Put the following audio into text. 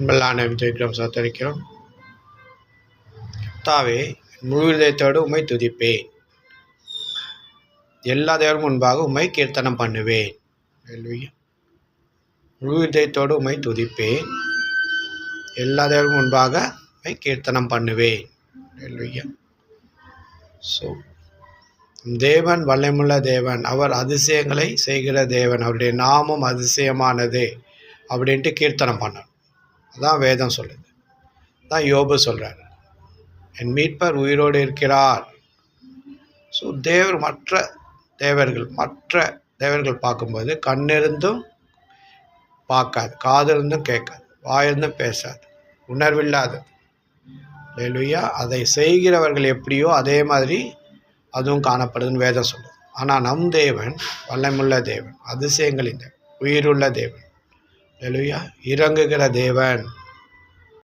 அன்பெல்லாம் விஜயக்கிரம் சத்தரிக்கிறோம். தாவே முழு இதயத்தோடு உம்மை துதிப்பேன், எல்லா தேவரும் முன்பாக உம்மை கீர்த்தனம் பண்ணுவேன். முழு இதயத்தோடு உம்மை துதிப்பேன், எல்லா தேவரும் முன்பாக உம்மை கீர்த்தனம் பண்ணுவேன். ஸோ தேவன் வல்லமுள்ள தேவன், அவர் அதிசயங்களை செய்கிற தேவன், அவருடைய நாமம் அதிசயமானது அப்படின்ட்டு கீர்த்தனம் பண்ணணும். அதான் வேதம் சொல்லுது, தான் யோபு சொல்கிறார், என் மீட்பர் உயிரோடு இருக்கிறார். ஸோ மற்ற தேவர்கள் பார்க்கும்போது கண்ணிருந்தும் பார்க்காது, காதிருந்தும் கேட்காது, வாயிருந்தும் பேசாது, உணர்வில்லாதது. அல்லேலூயா. அதை செய்கிறவர்கள் எப்படியோ அதே மாதிரி அதுவும் காணப்படுதுன்னு வேதம் சொல்லுது. ஆனால் நம் தேவன் வல்லமுள்ள தேவன், அதிசயங்களின் தேவன், உயிருள்ள தேவன், அல்லேலூயா, இறங்குகிற தேவன்.